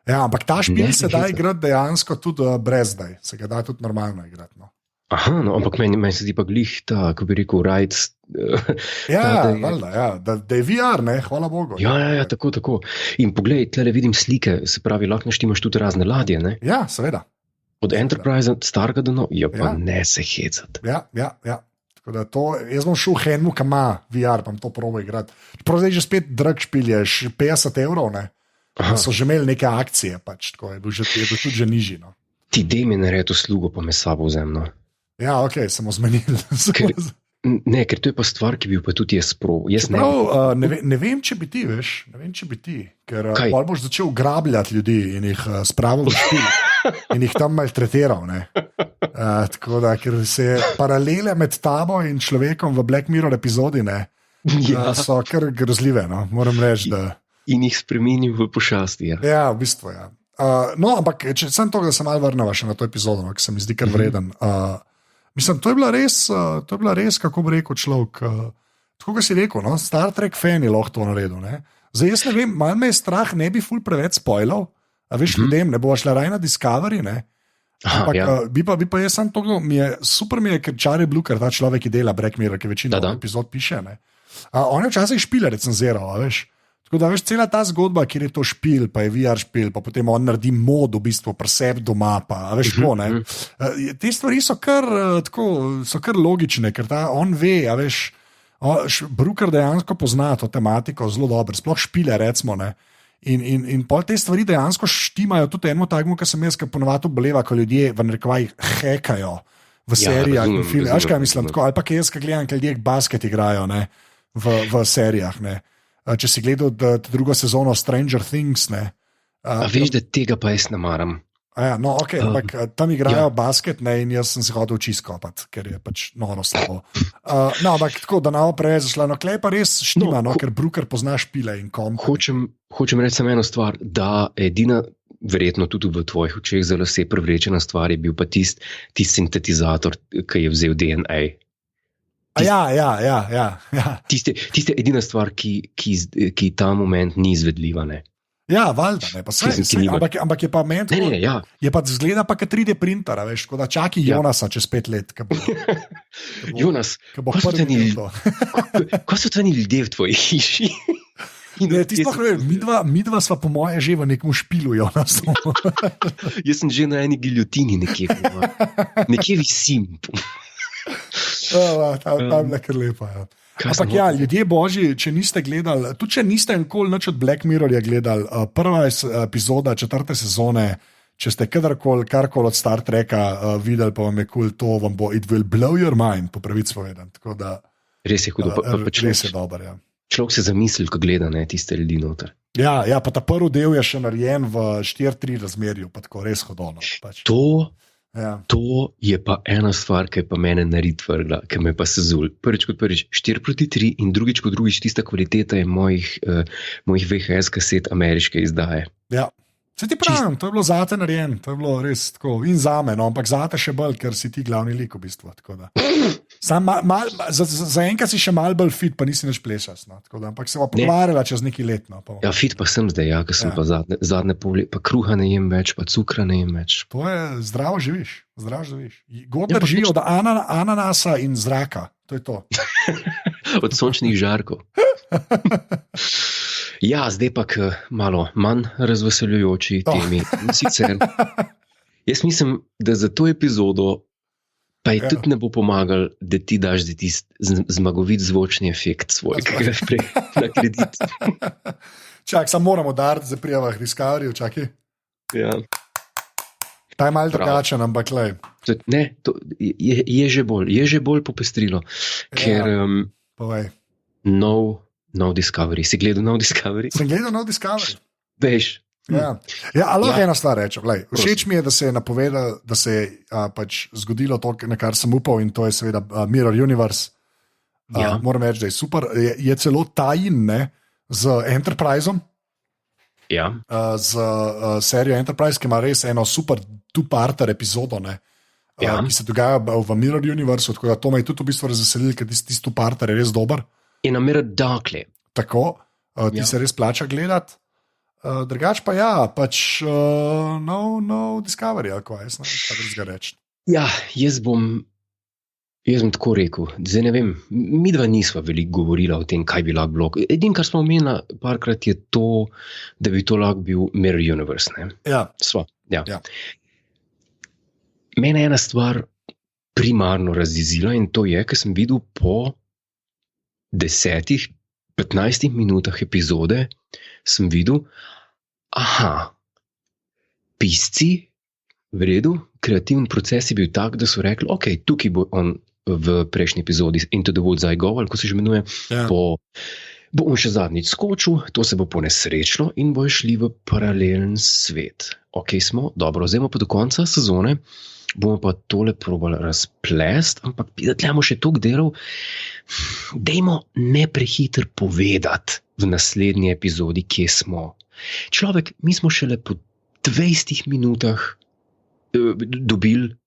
B: Ja, ampak ta špil se da igrati dejansko tudi brez zdaj, se ga da tudi normalno igrati. No.
A: No, ampak meni se ti pa glih ta, ko bi rekel, rights.
B: Da je VR, ne, hvala Bogu.
A: Ja, tako. In poglej, tle vidim slike, se pravi, lahko naštimaš tudi razne ladje, ne?
B: Ja, seveda.
A: Od Enterprise, starega do pa ne se hecati.
B: Ja. Tako da jaz bom šel Henmu, ki ima VR, pa to probo igrati. Čeprav zdaj že spet drag špil je, 50 €, ne? So že imeli neke akcije, pač, tako je bil tudi že nižji. No.
A: Ti dej mi narediti uslugo, pa me sabo vzemno.
B: Ja, ok, samo zmenili.
A: Ker to je pa stvar, ki bi pa tudi jaz sprov.
B: Ne vem, če bi ti, veš, ker bolj boš začel grabljati ljudi in jih spravil v špil in jih tam maltretiral. Tako da, ker se paralele med tabo in človekom v Black Mirror epizodi so kar grozljive, no, moram reči, da...
A: In jih spremenil v pošasti.
B: Ja, v bistvu, ja. No, ampak če sem to, da se malo vrneva še na to epizodo, ki se mi zdi kar vreden. Mislim, to je bila res, kako bi rekel človek, tako ga si rekel, no? Star Trek fan je lahko to naredil. Ne? Zdaj, jaz ne vem, malo me je strah, ne bi ful preveč spoilov, a veš, ljudem, ne bo šla raj na Discovery, ne? Ampak bi pa jaz sam to, super mi je, ker Charlie Brooker, ta človek, ki dela Black Mirror, ki večino epizod piše, ne? On je včasih špile recenziral, a veš? Tako da, veš, cela ta zgodba, kjer je to špil, pa je VR špil, pa potem on naredi mod v bistvu pri sebi doma, pa veš, ko, ne. Te stvari so kar logične, ker on ve, a veš, Brooker dejansko pozna to tematiko zelo dobro, sploh špile, recimo, ne. In pol te stvari dejansko štimajo tudi enemu takmu, ki sem jaz, ki ponovadi oboleva, ko ljudje v narekovajih hekajo v serijah in filmih. Veš, kaj mislim, tako, ali pa jaz, ki gledam, ki ljudje basket igrajo, ne, v serijah, ne. Če si gledal drugo sezono Stranger Things, ne.
A: Veš, da tega pa jaz ne maram.
B: No, ok, ampak tam igrajo basket, ne, in jaz sem se hodil čisto kopati, ker je pač noro slabo. No, ampak tako, da na preveč zašla, no, klej pa res štima, ker Brooker pozna špile in kom.
A: Hočem reči samo eno stvar, da edina, verjetno tudi v tvojih očeh za lase privlečena stvar je bil pa tisti sintetizator, ki je vzel DNA.
B: Ja.
A: Tiste edina stvar, ki ta moment ni izvedljiva. Ne?
B: Ja, valjda, ne, pa ampak je pa meni tako,
A: ja.
B: Je pa zgleda pa kot 3D printer, veš, kot da čaki Jonasa čez 5 let.
A: Jonas, ko so tvojni ljudje v tvoji hiši?
B: Midva sva po moje že v nekem špilu, Jonas.
A: Jaz sem že na eni giljotini nekje visim.
B: Tam je kar lepa. Ja. Ampak ja, ljudje božji, če niste gledali, tudi če niste nikoli nič od Black Mirrorja gledali, prva epizoda 4. sezone, če ste karkoli od Star Treka videli, pa vam je kul, to vam bo, it will blow your mind, po pravici povedan.
A: Res je hudo,
B: res je dober, ja.
A: Človek se zamisli, ko gleda tiste ljudi noter.
B: Ja, pa ta prvi del je še narejen v 4:3 razmerju, pa tako res hodno. Pač.
A: To je pa ena stvar, ki je pa mene narit vrgla, ki me pa sezul. Prvič 4:3 in drugič tista kvaliteta je mojih VHS kaset ameriške izdaje.
B: Ja. Se ti pravim, to je bilo zate narejen, to je bilo res tako in zame, no, ampak zate še bolj, ker si ti glavni lik v bistvu. Za enkrat si še mal bolj fit, pa nisi nič plešas. No, ampak se bo pogovarjala čez neki let. No,
A: ja, fit pa sem zdaj, ker sem pa zadnje pol leta, pa kruha ne jem več, pa cukra ne jem več.
B: To je zdravo živiš. God drži od ananasa in zraka, to je to.
A: Od sončnih žarkov. Ja, zdaj pa k malo manj razveseljujoči temi. Sicer, jaz mislim, da za to epizodo pa je tudi ne bo pomagal, da ti daš zmagovit zvočni efekt svoj, ki ga prej na kredit.
B: Čak, samo moramo dariti za prijavah Discovery, čakaj.
A: Ja.
B: Ta je malo drugačen, ampak lej.
A: Ne, to je že bolj popestrilo, ker nov Discovery. Si gledal nov Discovery?
B: Sem gledal nov Discovery.
A: Veš.
B: Ja, lahko ena stvar rečem. Všeč mi je, da se je napovedal, da se je pač zgodilo to, na kar sem upal, in to je seveda Mirror Universe. Moram reči, da je super. Je celo tajn z Enterpriseom.
A: Ja.
B: Z serijo Enterprise, ki ima res eno super two-parter epizodo, ki se dogaja v Mirror Universe. Tako da to me je tudi v bistvu razveselilo, ker tisti two-parter je res dober.
A: In na Mirror Darkly.
B: Tako, ti se res plača gledati. Drugač pa pač no Discovery, ali kaj jaz ga reči. Ja,
A: jaz bom tako rekel. Zdaj ne vem, midva nisva veliko govorila o tem, kaj bi lahko bilo. Edino, kar smo omenila parkrat, je to, da bi to lahko bil Mirror Universe. Ne?
B: Ja.
A: Sva, ja. Mene ena stvar primarno razjezila in to je, ker sem videl po 10-15 minutah epizode, sem videl, pisci, v redu, kreativni proces je bil tak, da so rekli, ok, tukaj bo on v prejšnji epizodi Into the Woods I Go, ali ko se že imenuje, bo on še zadnjič skočil, to se bo ponesrečilo in bo šli v paralelen svet. Ok, smo, dobro, zdaj pa do konca sezone, bomo pa tole probali razplest, ampak da tlemo še toliko delov, dajmo ne prehiter povedati v naslednji epizodi, kje smo. Človek, mi smo šele po 20 minutah dobili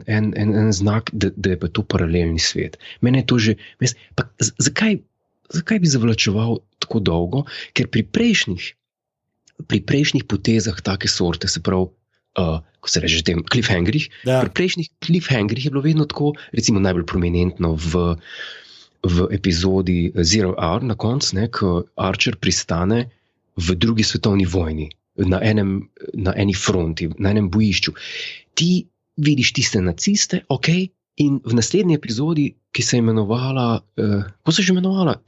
A: en znak, da je pa to paralelni svet. Mene je to že... Zakaj bi zavlačeval tako dolgo? Ker pri prejšnjih potezah take sorte, se pravi, ko se reče tem cliffhangerih, pri prejšnjih cliffhangerih je bilo vedno tako, recimo najbolj prominentno v epizodi Zero Hour na koncu, ko Archer pristane v drugi svetovni vojni, na eni fronti, na enem bojišču. Ti vidiš tiste naciste, ok, in v naslednji epizodi, ki se je imenovala, kako se je že imenovala?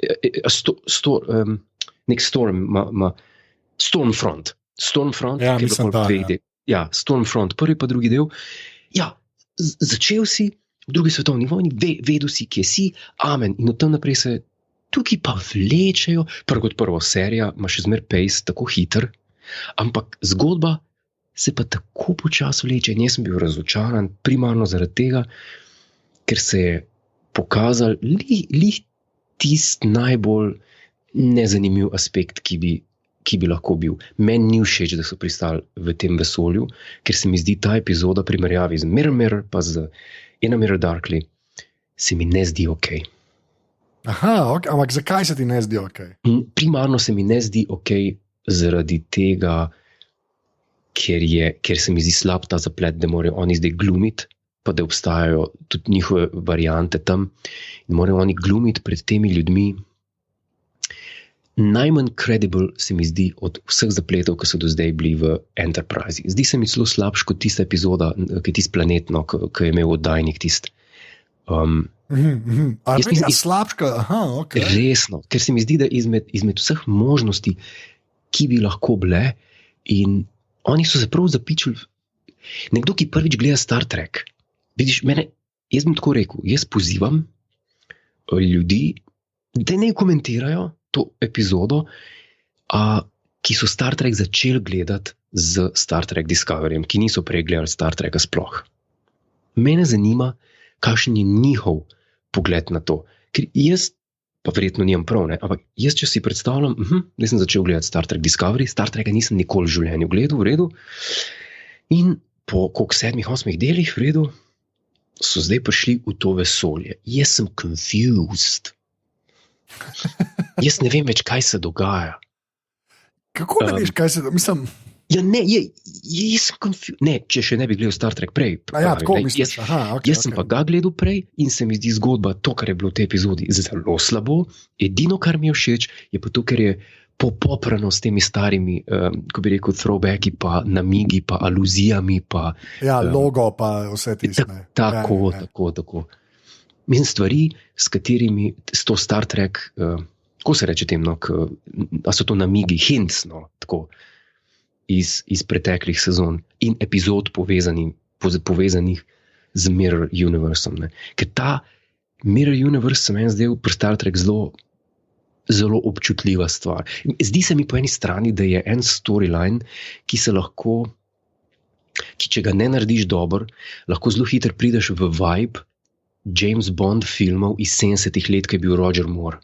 A: Stormfront.
B: Ja, mislim, da.
A: Ja, Stormfront, prvi pa drugi del. Ja, začel si v drugi svetovni vojni, vedel si, kje si, amen. In od tam naprej se tukaj pa vlečejo, prvo serija ima še zmer pace, tako hiter, ampak zgodba se pa tako počasi vleče. In jaz sem bil razočaran, primarno zaradi tega, ker se je pokazal tisti najbolj nezanimiv aspekt, ki bi lahko bil. Meni ni všeč, da so pristali v tem vesolju, ker se mi zdi ta epizoda primerjavi z Mirror pa z Mirror Darkly se mi ne zdi ok.
B: Aha, okay. Ampak zakaj se ti ne zdi ok?
A: Primarno se mi ne zdi ok zaradi tega, ker se mi zdi slab ta zaplet, da morajo oni zdaj glumiti, pa da obstajajo tudi njihove variante tam in morajo oni glumiti pred temi ljudmi. Najmanj credible se mi zdi od vseh zapletov, ki so do zdaj bili v Enterprise. Zdi se mi celo slabš kot tista epizoda, ki je tist planetno, ki je imel oddajnik tist.
B: Slabška, okay.
A: Resno, ker se mi zdi, da izmed vseh možnosti, ki bi lahko bile, in oni so se prav zapičili. Nekdo, ki prvič gleda Star Trek, vidiš, jaz bom tako rekel, jaz pozivam ljudi, da ne komentirajo to epizodo, ki so Star Trek začeli gledati z Star Trek Discoveryjem, ki niso prej gledali Star Treka sploh. Mene zanima, kakšen je njihov pogled na to. Ker jaz, pa verjetno nimam prav, ne? Ampak jaz, če si predstavljam, da sem začel gledati Star Trek Discovery, Star Treka nisem nikoli v življenju gledal, v redu, in po 7-8 delih, v redu, so zdaj prišli v to vesolje. Jaz sem confused. Jaz ne vem več, kaj se dogaja.
B: Kako ne veš, kaj se dogaja? Mislim...
A: Ja, ne, jaz sem confused. Ne, če še ne bi gledal Star Trek prej.
B: Tako misliš.
A: Jaz sem pa ga gledal prej in se mi zdi zgodba, to, kar je bilo v tej epizodi, zelo slabo. Edino, kar mi je všeč, je pa to, ker je poprano s temi starimi, ko bi rekel, throwbacki, pa namigi, pa aluzijami. Pa,
B: logo, pa vse tiste.
A: Tako. Mislim, stvari, s katerimi, s to Star Trek, kako se reče tem, a so to namigi, hints, tako. Iz preteklih sezon in epizod povezanih z Mirror Universom. Ne. Ker ta Mirror Universe se meni zdaj pri Star Trek zelo, zelo občutljiva stvar. Zdi se mi po eni strani, da je en storyline, ki če ga ne narediš dobro, lahko zelo hitro prideš v vibe James Bond filmov iz 70-ih let, ki je bil Roger Moore.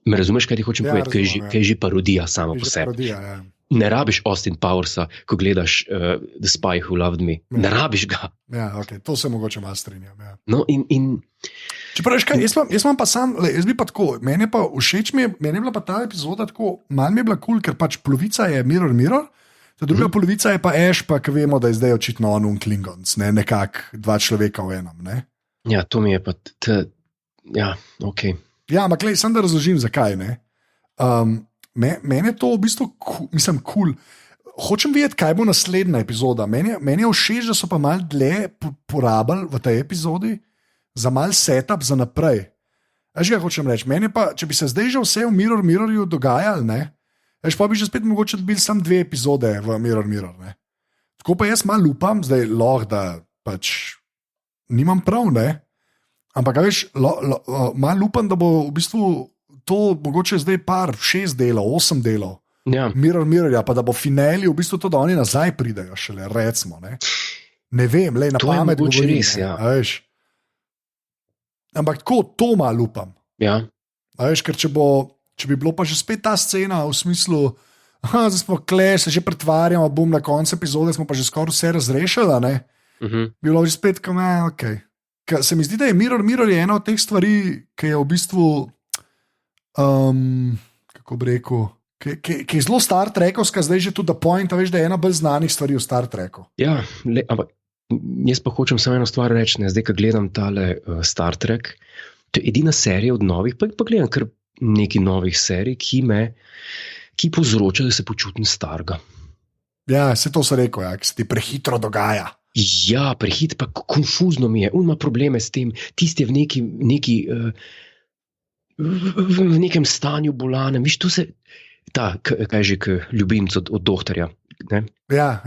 A: Me razumeš, kaj ti hočem povedati? Kaj je že parodija sama po sebi. Ne rabiš Austin Powersa, ko gledaš The Spy Who Loved Me. Ja. Ne rabiš ga.
B: Ja, okay. To se mogoče malo strinjam. Ja.
A: No,
B: Čeprav, jaz imam pa sam, jaz bi pa tako, meni je pa všeč, meni je bila pa ta epizoda tako, malo mi je bila cool, ker pač polovica je Mirror, ta druga polovica je pa Ash, pa ki vemo, da je zdaj očitno on Klingons, ne, nekako dva človeka v enem. Ne?
A: Ja, to mi je pa, ja, ok.
B: Ja, ampak sem da razložim, zakaj, ne. Meni je to v bistvu, mislim, cool. Hočem vedeti, kaj bo naslednja epizoda. Meni je všeč, da so pa malo dlje porabili v tej epizodi za mal setup za naprej. Veš, kaj hočem reči? Meni pa, če bi se zdaj že vse v Mirrorju dogajalo, ne, veš, pa bi že spet mogoče dobili samo 2 epizode v Mirror, ne. Tako pa jaz malo upam, zdaj lahko, da pač nimam prav, ne. Ampak, veš, malo upam, da bo v bistvu to mogoče zdaj 6 delov, 8 delov.
A: Ja.
B: Mirrorja, pa da bo finali v bistvu to, da oni nazaj pridejo šele, recimo. Ne vem, le na pamet govorim.
A: Res, ja.
B: Ampak tako, to malo upam.
A: Ja.
B: Veš, ker če bi bilo pa že spet ta scena v smislu, zdaj smo se že pretvarjamo, bom na koncu epizode, smo pa že skoraj vse razrešili, ne? Bi bilo že spet, ok. Ker se mi zdi, da je Mirror je ena od teh stvari, ki je v bistvu kako bi rekel, ki je zelo Star Trekovska, zdaj že tudi The Point, veš, da je ena bolj znanih stvari v Star Treku.
A: Ja, ampak jaz pa hočem samo eno stvar reči, zdaj, ko gledam tale Star Trek, to je edina serija od novih, pa gledam kar nekaj novih serij, ki povzroča, da se počutim starega.
B: Ja, se to se rekel, ja, ki se ti prehitro dogaja.
A: Ja, pa konfuzno mi je, ima probleme s tem, tisti je v nekem stanju bolanem, viš, to se, kaj že, ljubimc od doktorja, ne?
B: Ja.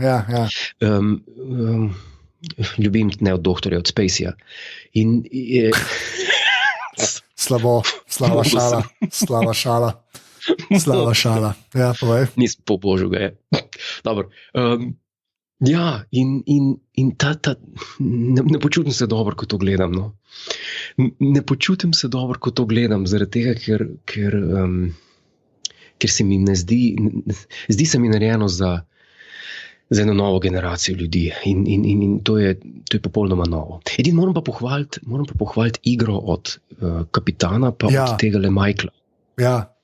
A: Ljubimc, ne od doktorja, od Spaceyja. In
B: slava šala. Ja, povej.
A: Nisem pobožil ga je. Dobro. Ja, in ne počutim se dobro, ko to gledam. No. Ne počutim se dobro, ko to gledam, zaradi tega, ker se mi ne zdi se mi narejeno za za eno novo generacijo ljudi in to je popolnoma novo. Edino moram pa pohvaliti igro od kapitana pa od tega le Michaela.
B: Ja,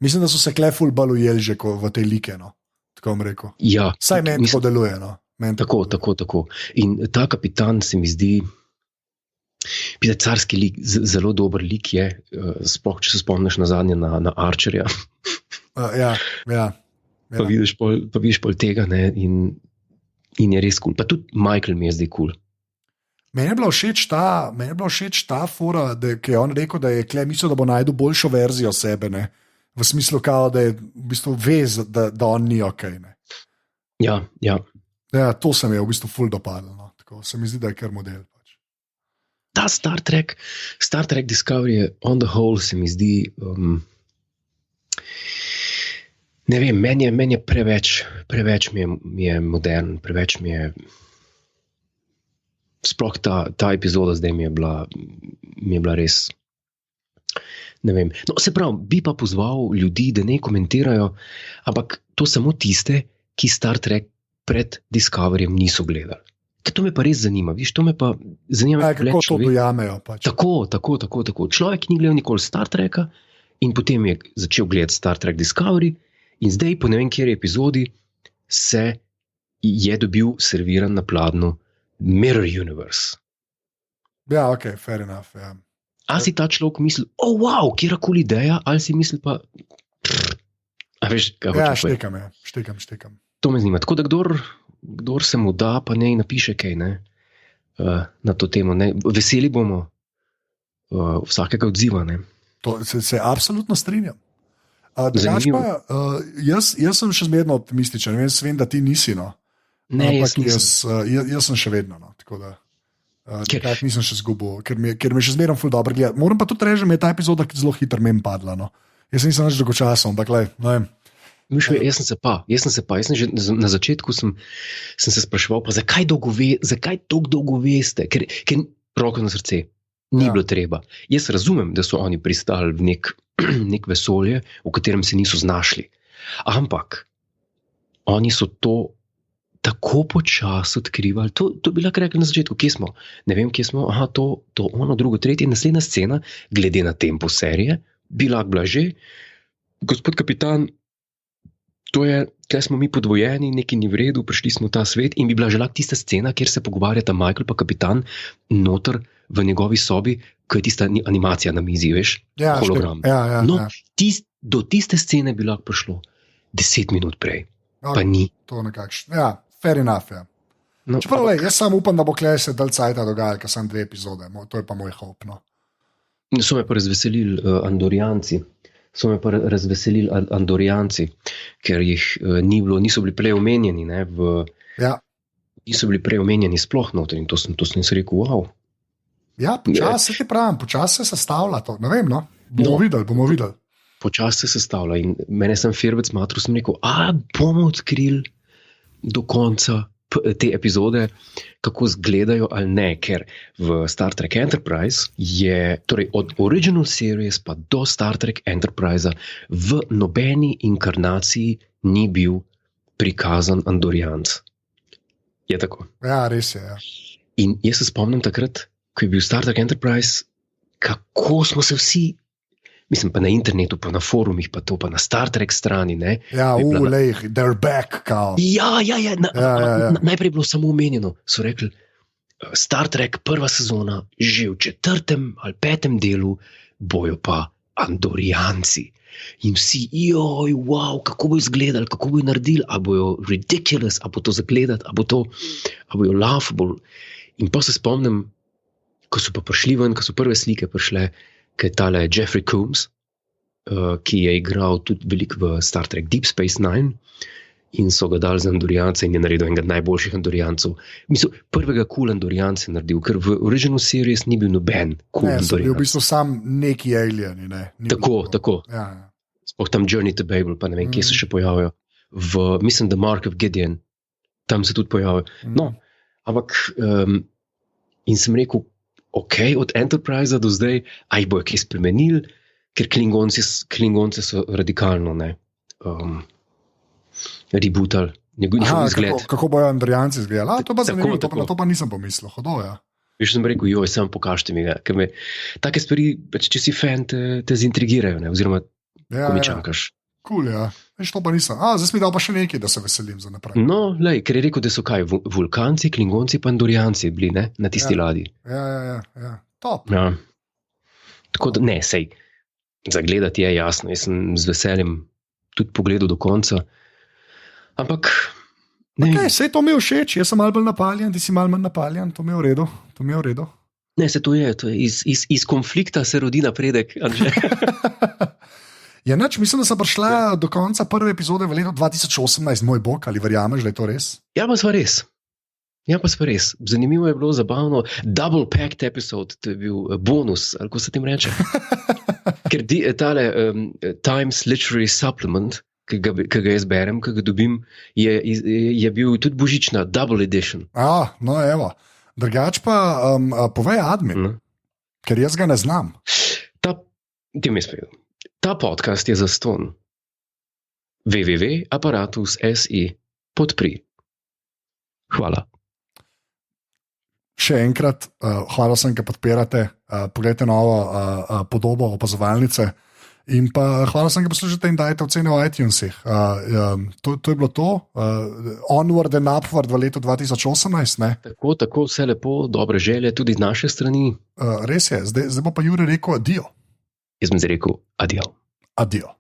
B: mislim, da so se ful bolj ujeli že v tej like, no, tako bom rekel.
A: Ja.
B: Saj meni to deluje, no.
A: Tako. In ta kapitan se mi zdi, carski lik, zelo dober lik je, sploh če se spomniš nazadnje na Archerja.
B: Ja.
A: Pa vidiš pol tega, ne, in je res kul. Pa tudi Michael mi je zdaj kul.
B: Meni je bila všeč ta fora, ki je on rekel, da je mislil, da bo najdel boljšo verzijo sebe, ne? V smislu, kao, da je v bistvu vez, da on ni ok. Ne?
A: Ja.
B: Ja, to se mi je v bistvu ful dopadlo. No? Tako se mi zdi, da je kar model. Pač.
A: Ta Star Trek Discovery je on the whole, se mi zdi, ne vem, meni je preveč mi je modern, preveč mi je. Sploh ta epizoda zdaj mi je bila res, ne vem. No, se pravi, bi pa pozval ljudi, da ne komentirajo, ampak to samo tiste, ki Star Trek pred Discoveryjem niso gledali. Ker to me pa res zanima, viš, to me pa zanima.
B: Kako to dojamejo pač.
A: Tako. Človek ni gledal nikoli Star Treka in potem je začel gledati Star Trek Discovery in zdaj po ne vem kjer epizodi se je dobil serviran na pladnju Mirror Universe.
B: Ja, ok, fair enough. Ja.
A: A si ta človek misli, wow, kjera kul ideja, ali si misli pa, a veš, kako
B: ja, štekam.
A: To me zanima. Tako da kdor se mu da, pa ne napiše kaj, ne, na to temo. Ne. Veseli bomo vsakega odziva. Ne.
B: To se absolutno strinjam. Jaz sem še zmerno optimističen. Vem, da ti nisi, no.
A: Ne, jaz
B: sem še vedno, no, tako da nisem še zgubil, ker mi še zmerno ful dobro gleda. Moram pa tudi reči, da mi je ta epizoda zelo hitro meni padla. No. Jaz nisem več dolgočasen, ampak
A: jaz sem že na začetku sem se spraševal, pa zakaj toliko dolgo veste, ker roko na srce, ni bilo treba. Jaz razumem, da so oni pristali v nek vesolje, v katerem se niso znašli. Ampak oni so to tako počasi odkrivali. To bi lahko rekli na začetku, kje smo? Ne vem, kje smo. Aha, to, ono, drugo, tretje. Naslednja scena, glede na tempo serije, bi lahko bila že. Gospod kapitan, tukaj smo mi podvojeni, nekaj ni v redu, prišli smo v ta svet in bi bila že lahko tista scena, kjer se pogovarjata Michael pa kapitan noter v njegovi sobi, ko je tista animacija na mizi, veš?
B: Ja, hologram. Ja,
A: do tiste scene bi lahko prišlo 10 minut prej.
B: Okay,
A: pa ni.
B: To nekakšno. Ja, fair enough, ja. No, čeprav, jaz samo upam, da bo se dalj cajta dogajalo, ker sem 2 epizode. To je pa moj hope, no.
A: So me pa razveselili Andorijanci, ker jih niso bili prej omenjeni, ne, niso bili prej omenjeni sploh noter in to sem rekel, wow.
B: Ja, počasi se sestavlja to, ne vem, no. Bomo videli.
A: Počasi se sestavlja in mene sem Firbec matru, sem rekel, bomo odkrili do konca te epizode, kako izgledajo ali ne, ker v Star Trek Enterprise je, torej od Original Series pa do Star Trek Enterprise v nobeni inkarnaciji ni bil prikazan Andorijanc. Je tako?
B: Ja, res je, ja.
A: In jaz se spomnim takrat, ko je bil Star Trek Enterprise, kako smo se vsi, mislim pa na internetu, pa na forumih, pa to pa na Star Trek strani, ne.
B: Ja, they're back, kao.
A: Ja. Najprej je bilo samo omenjeno, so rekli, Star Trek prva sezona, že v 4. ali 5. delu bojo pa Andorijanci. In vsi, wow, kako bo izgledali, kako bo naredili, a bojo ridiculous, a bo to zagledati, a bojo laughable. In pa se spomnim, ko so pa prišli ven, ko so prve slike prišle, ker je tale Jeffrey Combs, ki je igral tudi veliko v Star Trek Deep Space Nine in so ga dali za Andorijanca in je naredil enega najboljših Andorijancov. Mislim, prvega cool Andorijanca je naredil, ker v Original Series ni bil noben cool Andorijanc.
B: Ne, so bil v bistvu sam neki alieni, ne.
A: Tako.
B: Ja.
A: Sploh tam Journey to Babel, pa ne vem, kje se še pojavijo. Mislim, The Mark of Gideon, tam se tudi pojavijo. No, ampak in sem rekel, ok, od Enterprise do zdaj, a jih bojo kaj spremenili, ker Klingonci so radikalno, ne, rebootali njegov izgled.
B: Kako bojo Andrijanci izgledali? To pa zanimivo, na to pa nisem pomislil.
A: Veš, sem rekel, joj, samo pokažite mi ga. Take stvari, če si fan, te zintrigirajo, ne? Oziroma komičankaš.
B: Cool, ja. Veš, to pa nisem. Zdaj mi dal pa še nekaj, da se veselim za naprej.
A: No, lej, ker je rekel, da so kaj, vulkanci, klingonci pa Andorijanci bili, ne? Na tisti ladji.
B: Ja. Top.
A: Ja. Tako da, ne, sej, zagledati je jasno, jaz sem z veseljem tudi pogledal do konca, ampak
B: sej to mi je všeč, jaz sem malo bolj napaljen, ti si malo manj napaljen, to mi je v redu.
A: Ne, se to je iz konflikta se rodi napredek, Anže.
B: Ja, mislim, da sem prišla do konca prve epizode v letu 2018, moj bog, ali verjameš, da je to res?
A: Ja, pa sva res. Zanimivo je bilo, zabavno. Double packed episode, to je bil bonus, ali ko se tem reče. Ker tale Times Literary Supplement, ki ga jaz berem, ki ga dobim, je bil tudi božična, double edition.
B: No evo. Drugač pa povej admin, ker jaz ga ne znam.
A: Ta podcast je zastonj. www.apparatus.si podpri. Hvala.
B: Še enkrat, hvala vsem, ki podpirate, poglejte novo podobo opazovalnice in pa hvala vsem, ki poslušate in dajete ocene v iTunesih. To je bilo to. Onward and upward v letu 2018. Ne?
A: Tako, vse lepo, dobre želje tudi z naše strani.
B: Res je, zdaj bo pa Jure rekel adijo.
A: Jaz bom zdaj rekel adijo.
B: Adijo.